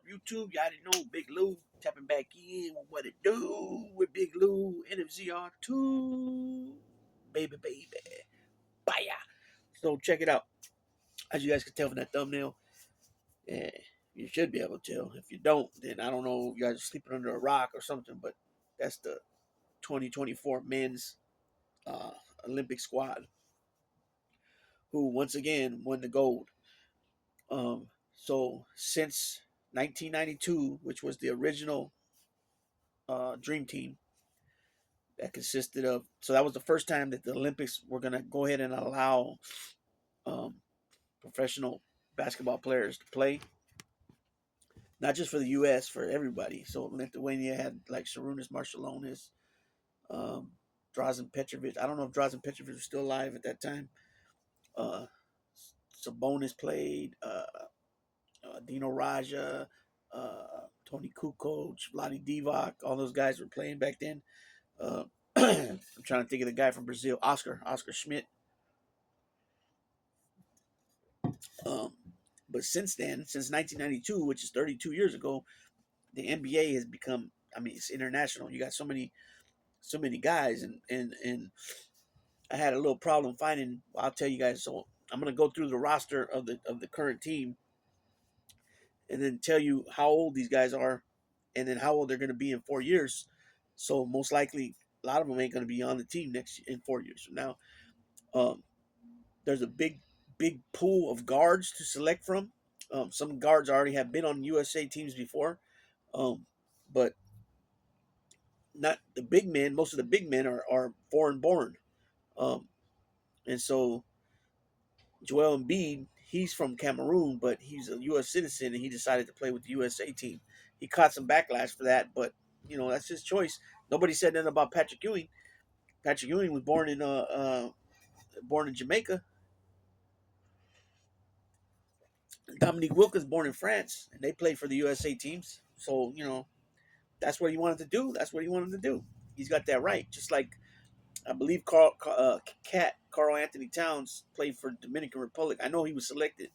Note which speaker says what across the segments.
Speaker 1: YouTube. Y'all didn't know Big Lou tapping back in with what it do with Big Lou NFZR2. Baby. Bye. So check it out. As you guys can tell from that thumbnail, yeah, you should be able to tell. If you don't, then I don't know. You guys are sleeping under a rock or something. But that's the 2024 men's uh, Olympic squad, who once again won the gold. So since 1992, which was the original Dream Team, that consisted of, so that was the first time that the Olympics were going to go ahead and allow um, professional basketball players to play, not just for the U.S., for everybody. So Lithuania had like Sarunas Marciulionis, um, Drazen Petrovic. I don't know if Drazen Petrovic was still alive at that time. Uh, Sabonis played. Dino Raja, Tony Kukoc, Vlade Divac. All those guys were playing back then. I'm trying to think of the guy from Brazil, Oscar Schmidt. Um, but since then, since 1992, which is 32 years ago, the NBA has become. I mean, it's international. You got so many guys, and I had a little problem finding. I'll tell you guys. So I'm gonna go through the roster of the current team, and then tell you how old these guys are, and then how old they're gonna be in 4 years. So most likely, a lot of them ain't gonna be on the team next in 4 years from now. Um, there's a big pool of guards to select from. Some guards already have been on USA teams before, um, but not the big men. Most of the big men are foreign born, um, and so Joel Embiid, he's from Cameroon, but he's a U.S. citizen, and he decided to play with the USA team. He caught some backlash for that, but that's his choice. Nobody said nothing about Patrick Ewing. Patrick Ewing was born in Jamaica. Dominique Wilkins born in France, and they played for the USA teams. So that's what he wanted to do. That's what he wanted to do. He's got that right. Just like I believe Carl Anthony Towns played for Dominican Republic. I know he was selected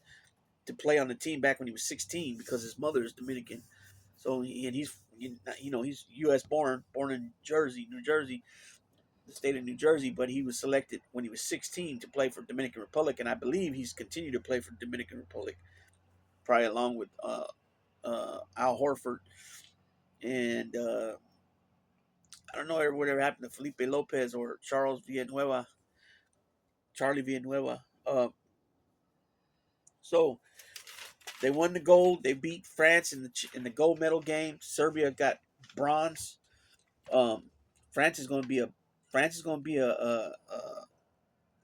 Speaker 1: to play on the team back when he was 16 because his mother is Dominican. So he's U.S. born in New Jersey, the state of New Jersey, but he was selected when he was 16 to play for Dominican Republic, and I believe he's continued to play for Dominican Republic, probably along with Al Horford and I don't know whatever happened to Felipe Lopez or Charlie Villanueva. So they won the gold. They beat France in the gold medal game. Serbia got bronze. Um, France is going to be a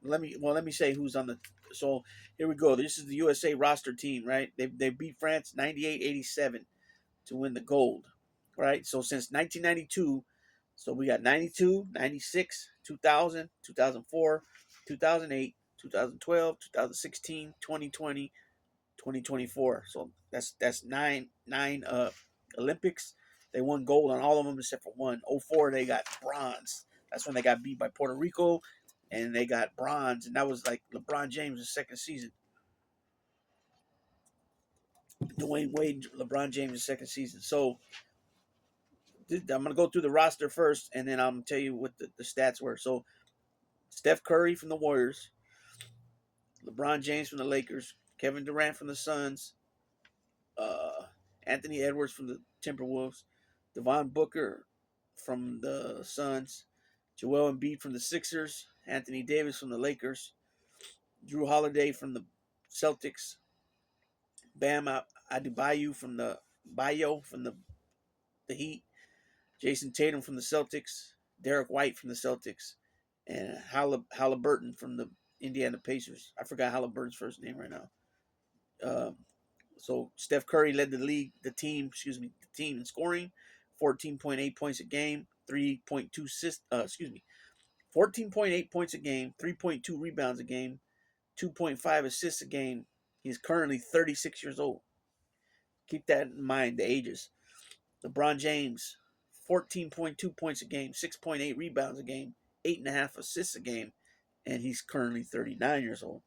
Speaker 1: let me say who's on the. So here we go. This is the USA roster team, right? They beat France 98-87 to win the gold, right? So since 1992, so we got 92, 96, 2000, 2004, 2008, 2012, 2016, 2020, 2024. So that's nine Olympics. They won gold on all of them except for one. 04 they got bronze. That's when they got beat by Puerto Rico, and they got bronze, and that was like LeBron James' second season. Dwayne Wade, LeBron James' second season. So I'm gonna go through the roster first, and then I'm gonna tell you what the stats were. So Steph Curry from the Warriors, LeBron James from the Lakers, Kevin Durant from the Suns, uh, Anthony Edwards from the Timberwolves, Devon Booker from the Suns, Joel Embiid from the Sixers, Anthony Davis from the Lakers, Drew Holiday from the Celtics, Bam Adebayo from the Heat, Jason Tatum from the Celtics, Derek White from the Celtics, and Halliburton from the Indiana Pacers. I forgot Halliburton's first name right now. Um, so Steph Curry led the team in scoring, 14.8 points a game, 3.2 14.8 points a game, 3.2 rebounds a game, 2.5 assists a game. He's currently 36 years old. Keep that in mind, the ages. LeBron James, 14.2 points a game, 6.8 rebounds a game, 8.5 assists a game, and he's currently 39 years old.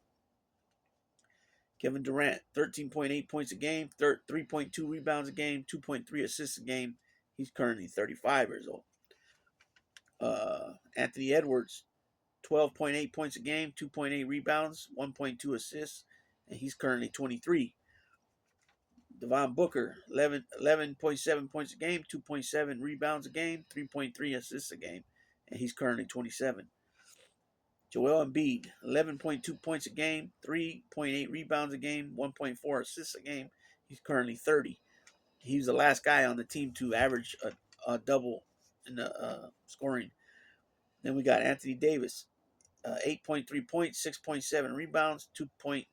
Speaker 1: Kevin Durant, 13.8 points a game, 3.2 rebounds a game, 2.3 assists a game. He's currently 35 years old. Anthony Edwards, 12.8 points a game, 2.8 rebounds, 1.2 assists, and he's currently 23. Devon Booker, 11.7 points a game, 2.7 rebounds a game, 3.3 assists a game, and he's currently 27. Joel Embiid, 11.2 points a game, 3.8 rebounds a game, 1.4 assists a game. He's currently 30. He was the last guy on the team to average a double in the scoring. Then we got Anthony Davis, 8.3 points, 6.7 rebounds, 2.2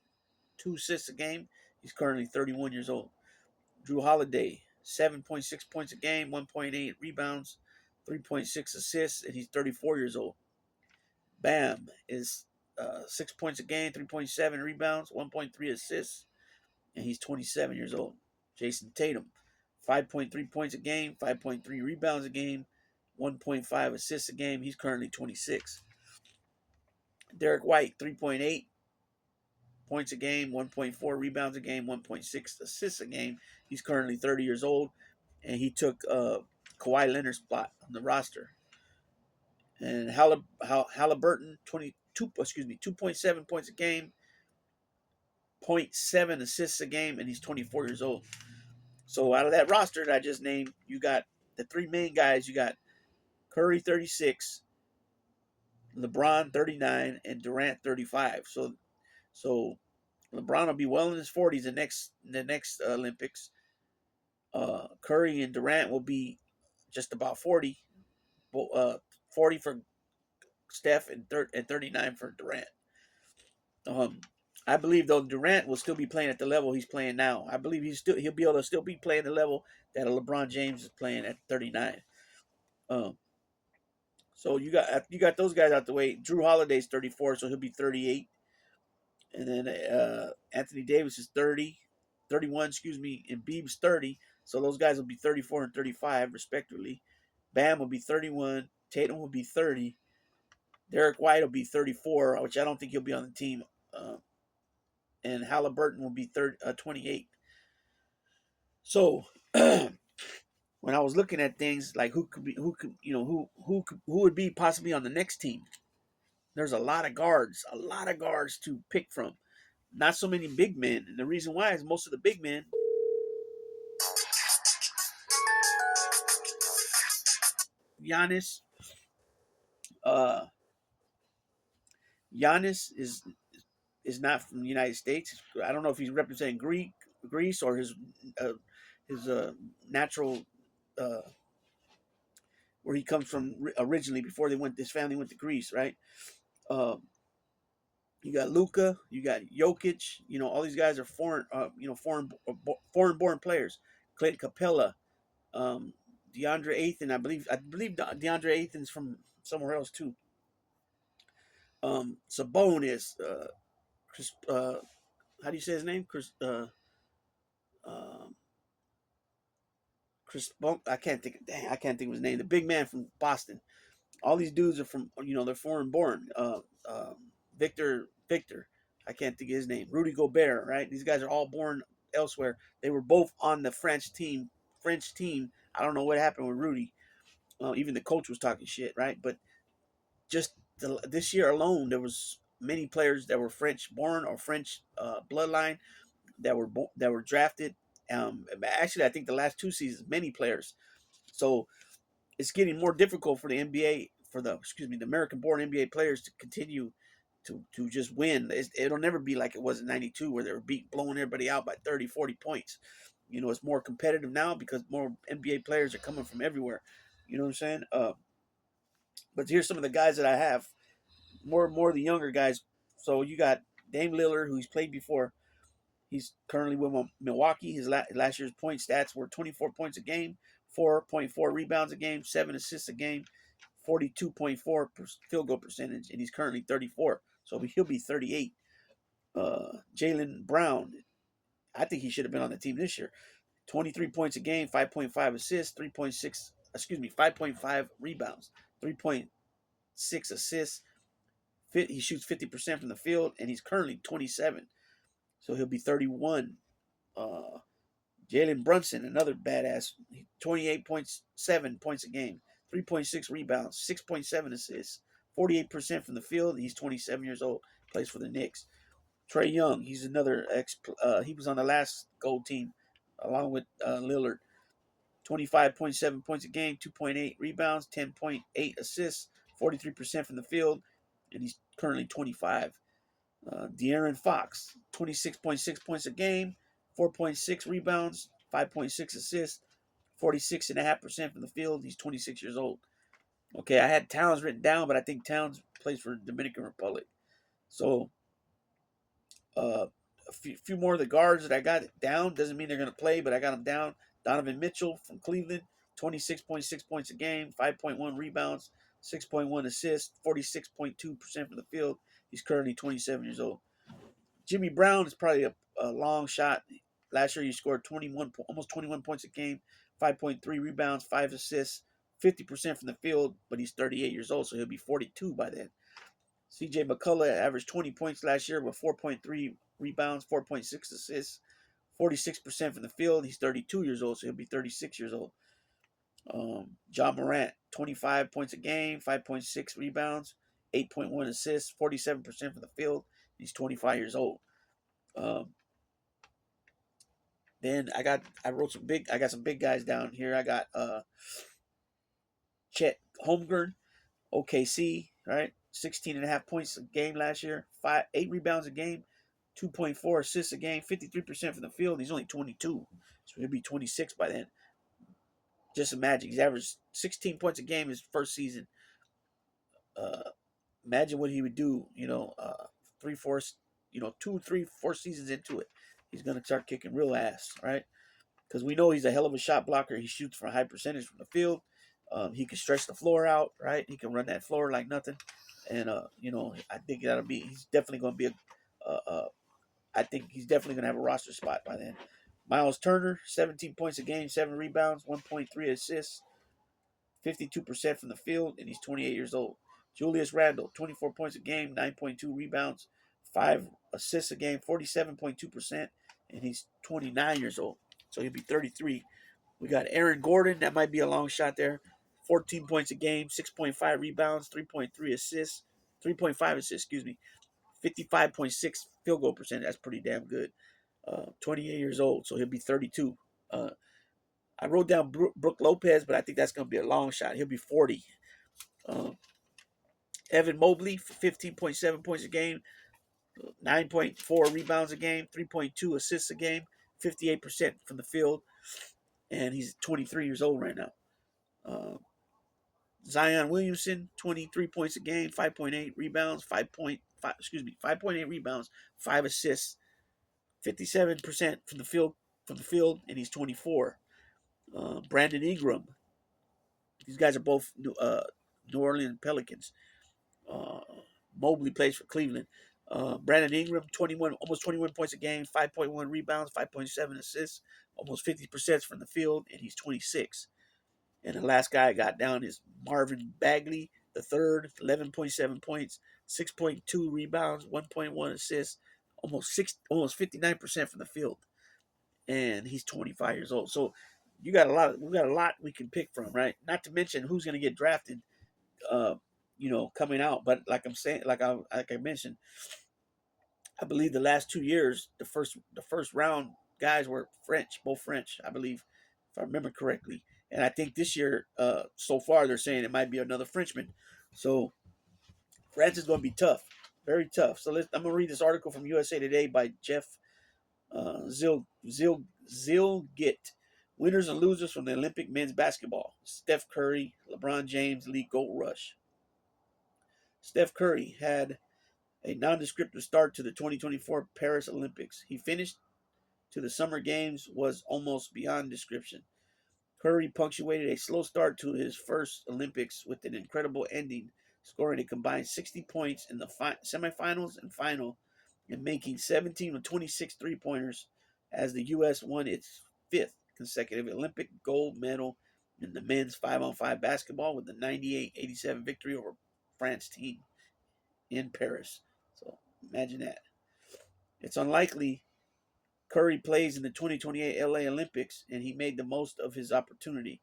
Speaker 1: assists a game. He's currently 31 years old. Drew Holiday, 7.6 points a game, 1.8 rebounds, 3.6 assists, and he's 34 years old. Bam is 6 points a game, 3.7 rebounds, 1.3 assists, and he's 27 years old. Jason Tatum, 5.3 points a game, 5.3 rebounds a game, 1.5 assists a game. He's currently 26. Derek White, 3.8 points a game, 1.4 rebounds a game, 1.6 assists a game. He's currently 30 years old, and he took Kawhi Leonard's spot on the roster. And Halliburton, 2.7 points a game, zero point 0.7 assists a game, and he's 24 years old. So out of that roster that I just named, you got the three main guys. You got Curry, 36, LeBron, 39, and Durant, 35. So LeBron will be well in his 40s the next Olympics. Curry and Durant will be just about 40. 40 for Steph and 39 for Durant. I believe though Durant will still be playing at the level he's playing now. I believe he'll be able to still be playing the level that LeBron James is playing at 39. So you got those guys out the way. Drew Holiday's 34, so he'll be 38. And then Anthony Davis is 30, 31, and Beeb's 30. So those guys will be 34 and 35 respectively. Bam will be 31. Tatum will be 30. Derek White will be 34, which I don't think he'll be on the team. And Halliburton will be 28. So when I was looking at things like who would be possibly on the next team, there's a lot of guards to pick from. Not so many big men, and the reason why is most of the big men, Giannis, uh, Giannis is not from the United States. I don't know if he's representing Greece, or his natural where he comes from originally before his family went to Greece, right? Um, you got Luka, you got Jokic. All these guys are foreign born players. Clint Capella, DeAndre Ayton. I believe DeAndre Ayton's from somewhere else too. Sabonis, Chris. How do you say his name? Um, Chris. I can't think. Dang, I can't think of his name. The big man from Boston. All these dudes are from. They're foreign born. Victor. I can't think of his name. Rudy Gobert. Right. These guys are all born elsewhere. They were both on the French team. I don't know what happened with Rudy. Even the coach was talking shit. Right. But just this year alone, there was many players that were French born or French bloodline that were drafted. Actually, I think the last 2 seasons, many players. So it's getting more difficult for the NBA, the American-born NBA players to continue to just win. It'll never be like it was in '92 where they were blowing everybody out by 30, 40 points. It's more competitive now because more NBA players are coming from everywhere. You know what I'm saying? But here's some of the guys that I have. More of the younger guys. So you got Dame Lillard, who he's played before. He's currently with Milwaukee. His last year's point stats were 24 points a game, 4.4 rebounds a game, 7 assists a game, 42.4 field goal percentage, and he's currently 34. So he'll be 38. Jaylen Brown, I think he should have been on the team this year. 23 points a game, 5.5 assists, 5.5 rebounds, 3.6 assists. He shoots 50% from the field, and he's currently 27. so he'll be 31. Jalen Brunson, another badass, 28.7 points a game, 3.6 rebounds, 6.7 assists, 48% from the field. He's 27 years old, plays for the Knicks. Trae Young, he's another he was on the last gold team along with Lillard. 25.7 points a game, 2.8 rebounds, 10.8 assists, 43% from the field, and he's currently 25. De'Aaron Fox, 26.6 points a game, 4.6 rebounds, 5.6 assists, 46.5% from the field. He's 26 years old. Okay, I had Towns written down, but I think Towns plays for Dominican Republic. So a few more of the guards that I got down doesn't mean they're going to play, but I got them down. Donovan Mitchell from Cleveland, 26.6 points a game, 5.1 rebounds, 6.1 assists, 46.2% from the field. He's currently 27 years old. Jimmy Brown is probably a long shot. Last year he scored 21, almost 21 points a game, 5.3 rebounds, 5 assists, 50% from the field, but he's 38 years old, so he'll be 42 by then. CJ McCullough averaged 20 points last year with 4.3 rebounds, 4.6 assists, 46% from the field. He's 32 years old, so he'll be 36 years old. John Morant, 25 points a game, 5.6 rebounds, 8.1 assists, 47% from the field. He's 25 years old. Um, then I got some big guys down here. I got Chet Holmgren, OKC, right? 16 and a half points a game last year, 8 rebounds a game, 2.4 assists a game, 53% from the field. He's only 22, so he'll be 26 by then. Just imagine, he's averaged 16 points a game his first season. Uh, Imagine what he would do, 3, 4, 2, 3, 4 seasons into it. He's going to start kicking real ass, right? Because we know he's a hell of a shot blocker. He shoots for a high percentage from the field. He can stretch the floor out, right? He can run that floor like nothing. And, I think he's definitely going to be I think he's definitely going to have a roster spot by then. Miles Turner, 17 points a game, 7 rebounds, 1.3 assists, 52% from the field, and he's 28 years old. Julius Randle, 24 points a game, 9.2 rebounds, 5 assists a game, 47.2%, and he's 29 years old. So he'll be 33. We got Aaron Gordon, that might be a long shot there. 14 points a game, 6.5 rebounds, 3.3 assists, 3.5 assists, excuse me. 55.6 field goal percent. That's pretty damn good. 28 years old, so he'll be 32. I wrote down Brook Lopez, but I think that's going to be a long shot. He'll be 40. Um, Evan Mobley, 15.7 points a game, 9.4 rebounds a game, 3.2 assists a game, 58% from the field, and he's 23 years old right now. Zion Williamson, 23 points a game, 5.8 rebounds, 5.8 rebounds, 5 assists, 57% from the field, and he's 24. Brandon Ingram. These guys are both New Orleans Pelicans. Uh, Mobley plays for Cleveland. Brandon Ingram, almost 21 points a game, 5.1 rebounds, 5.7 assists, almost 50% from the field, and he's 26. And the last guy I got down is Marvin Bagley, the third, 11.7 points, 6.2 rebounds, 1.1 assists, almost 59% from the field, and he's 25 years old. So we got a lot we can pick from, right? Not to mention who's going to get drafted, uh, coming out. But like I'm saying, like I mentioned, I believe the last 2 years, the first round guys were French, both French, I believe, if I remember correctly. And I think this year, so far, they're saying it might be another Frenchman. So France is going to be tough, very tough. So I'm going to read this article from USA Today by Jeff Zilgit. Winners and losers from the Olympic men's basketball. Steph Curry, LeBron James lead gold rush. Steph Curry had a nondescript start to the 2024 Paris Olympics. He finished to the Summer Games was almost beyond description. Curry punctuated a slow start to his first Olympics with an incredible ending, scoring a combined 60 points in the semifinals and final, and making 17 of 26 three-pointers as the U.S. won its 5th consecutive Olympic gold medal in the men's 5-on-5 basketball with the 98-87 victory over France team in Paris. So imagine that. It's unlikely Curry plays in the 2028 LA Olympics, and he made the most of his opportunity.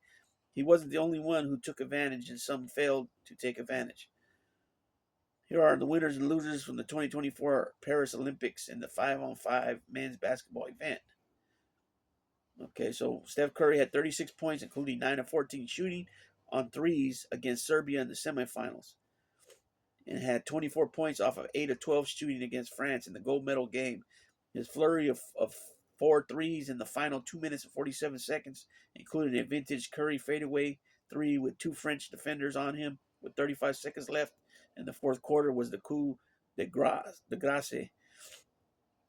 Speaker 1: He wasn't the only one who took advantage, and some failed to take advantage. Here are the winners and losers from the 2024 Paris Olympics in the 5-on-5 men's basketball event. Okay, so Steph Curry had 36 points, including 9 of 14 shooting on threes against Serbia in the semifinals, and had 24 points off of 8 of 12 shooting against France in the gold medal game. His flurry of 4 threes in the final 2 minutes and 47 seconds included a vintage Curry fadeaway three with two French defenders on him with 35 seconds left. And the fourth quarter was the coup de grace.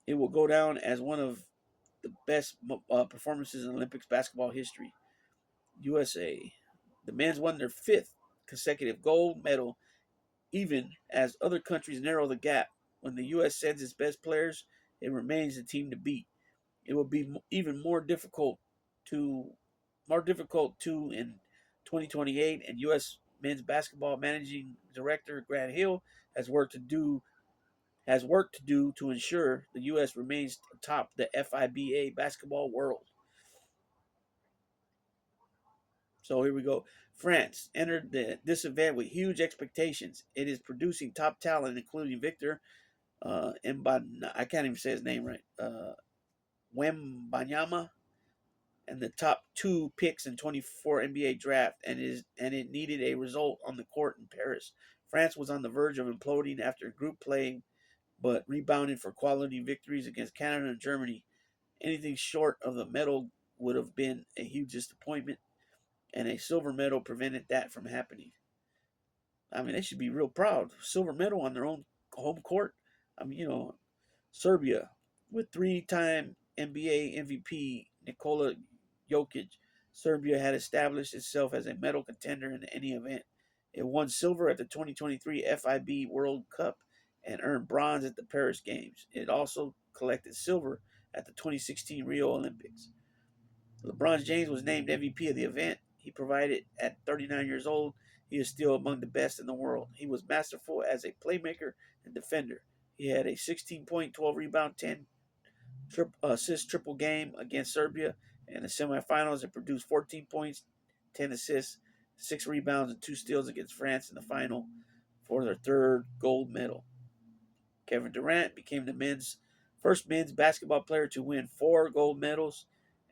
Speaker 1: It will go down as one of the best performances in Olympics basketball history. USA. The men's won their fifth consecutive gold medal, even as other countries narrow the gap. When the U.S. sends its best players, it remains the team to beat. It will be even more difficult to in 2028. And U.S. men's basketball managing director Grant Hill has work to do to ensure the U.S. remains atop the FIBA basketball world. So here we go. France entered this event with huge expectations. It is producing top talent, including Victor I can't even say his name right. Wembanyama, and the top two picks in 24 NBA draft, and it needed a result on the court in Paris. France was on the verge of imploding after group play, but rebounded for quality victories against Canada and Germany. Anything short of the medal would have been a huge disappointment, and a silver medal prevented that from happening. I mean, they should be real proud. Silver medal on their own home court. I mean, Serbia with three-time NBA MVP Nikola Jokic. Serbia had established itself as a medal contender in any event. It won silver at the 2023 FIB World Cup and earned bronze at the Paris Games. It also collected silver at the 2016 Rio Olympics. LeBron James was named MVP of the event. He provided at 39 years old. He is still among the best in the world. He was masterful as a playmaker and defender. He had a 16 point, 12 rebound, 10 assist triple game against Serbia in the semifinals and produced 14 points, 10 assists, 6 rebounds, and 2 steals against France in the final for their third gold medal. Kevin Durant became the first men's basketball player to win 4 gold medals,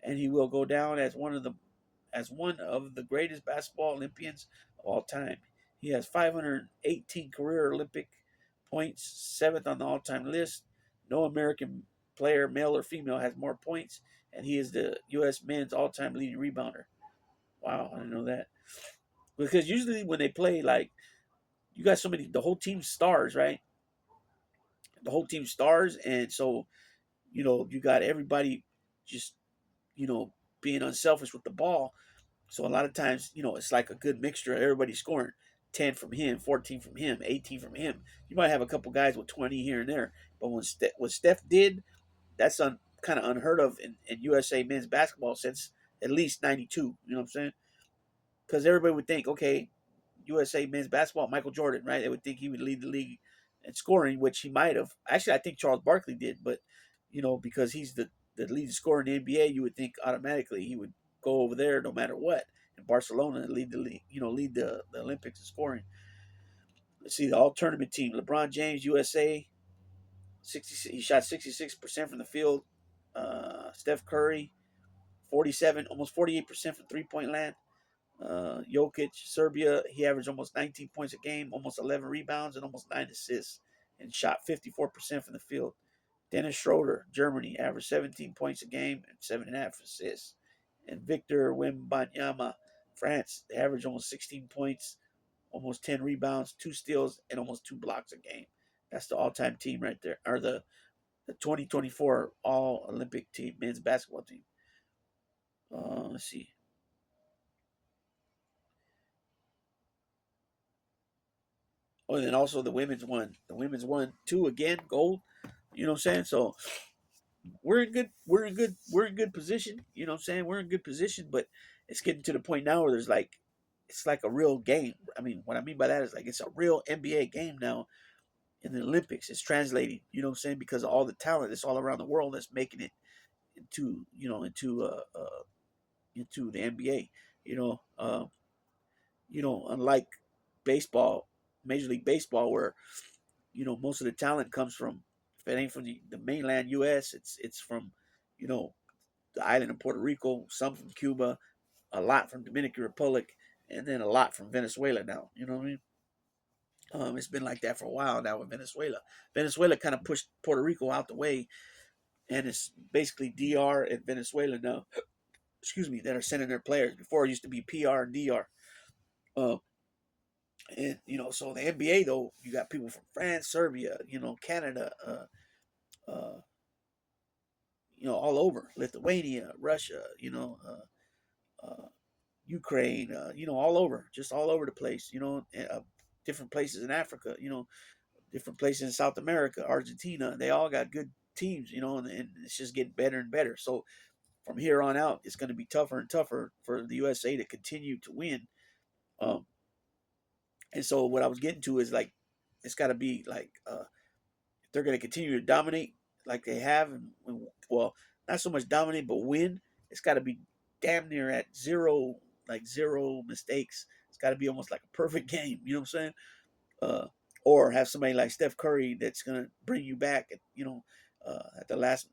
Speaker 1: and he will go down as one of the greatest basketball Olympians of all time. He has 518 career Olympic points, 7th on the all-time list. No American player, male or female, has more points, and he is the U.S. men's all-time leading rebounder. Wow, I didn't know that. Because usually when they play, like, you got the whole team stars, right? The whole team stars, and so, you got everybody just, being unselfish with the ball. So a lot of times, it's like a good mixture of everybody scoring 10 from him, 14 from him, 18 from him. You might have a couple guys with 20 here and there. But what Steph did, that's kind of unheard of in USA men's basketball since at least 92. You know what I'm saying? Because everybody would think, okay, USA men's basketball, Michael Jordan, right? They would think he would lead the league in scoring, which he might have. Actually, I think Charles Barkley did. But, because he's the lead scorer in the NBA, you would think automatically he would go over there no matter what. In Barcelona, lead the league, lead the Olympics in scoring. Let's see the all tournament team. LeBron James, USA, he shot 66% from the field. Steph Curry, 47, almost 48% from 3-point land. Jokic, Serbia, he averaged almost 19 points a game, almost 11 rebounds, and almost 9 assists, and shot 54% from the field. Dennis Schroeder, Germany, averaged 17 points a game and 7.5 assists. And Victor Wembanyama, France, they averaged almost 16 points, almost 10 rebounds, 2 steals, and almost 2 blocks a game. That's the all-time team right there, or the 2024 All-Olympic team, men's basketball team. Let's see. Oh, and then also the women's won. The women's won 2 again, gold. You know what I'm saying? So we're in good position. You know what I'm saying? We're in good position, but it's getting to the point now where it's like a real game. I mean, what I mean by that is like it's a real NBA game now in the Olympics. It's translating, you know what I'm saying? Because of all the talent that's all around the world that's making it into the NBA. You know, unlike baseball, Major League Baseball, where most of the talent comes from. If it ain't from the mainland U.S., it's from you know the island of Puerto Rico, some from Cuba, a lot from Dominican Republic, and then a lot from Venezuela now. You know what I mean? It's been like that for a while now with Venezuela. Venezuela kind of pushed Puerto Rico out the way, and it's basically DR and Venezuela now. Excuse me, that are sending their players. Before it used to be PR and DR. Uh, and so the NBA though, you got people from France, Serbia, Canada, all over, Lithuania, Russia, Ukraine, all over, just all over the place, different places in Africa, different places in South America, Argentina. They all got good teams, and it's just getting better and better. So from here on out, it's going to be tougher and tougher for the USA to continue to win. Um, and so what I was getting to is like, it's got to be like, if they're going to continue to dominate like they have, and well, not so much dominate, but win, it's got to be damn near at zero, like zero mistakes. It's got to be almost like a perfect game. You know what I'm saying? uh, or have somebody like Steph Curry that's gonna bring you back at at the last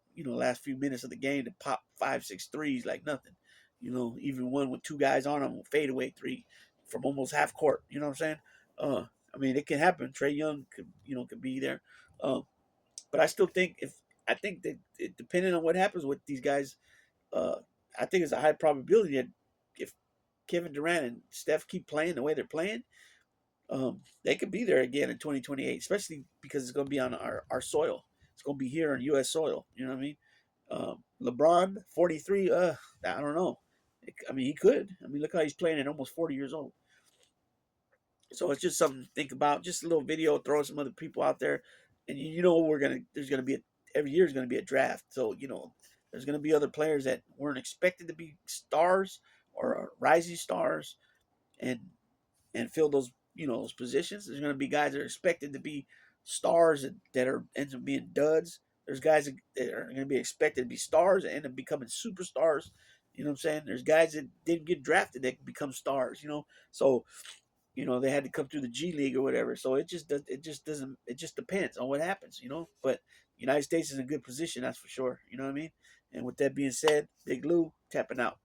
Speaker 1: few minutes of the game to pop 5, 6 threes like nothing. Even one with two guys on him, fadeaway three from almost half court. You know what I'm saying? I mean, it can happen. Trey Young could be there, but I still think I think that depending on what happens with these guys, uh, I think it's a high probability that if Kevin Durant and Steph keep playing the way they're playing, they could be there again in 2028, especially because it's going to be on our soil. It's going to be here on U.S. soil. You know what I mean? LeBron, 43. I don't know. I mean, he could. I mean, look how he's playing at almost 40 years old. So it's just something to think about. Just a little video, throwing some other people out there, and there's gonna be every year is gonna be a draft. So there's gonna be other players that weren't expected to be stars or rising stars, and fill those positions. There's going to be guys that are expected to be stars that are ends up being duds. There's guys that are going to be expected to be stars and end up becoming superstars. You know what I'm saying? There's guys that didn't get drafted that become stars. So they had to come through the G League or whatever. So it just depends on what happens. But United States is in a good position, that's for sure. You know what I mean? And with that being said, Big Lou tapping out.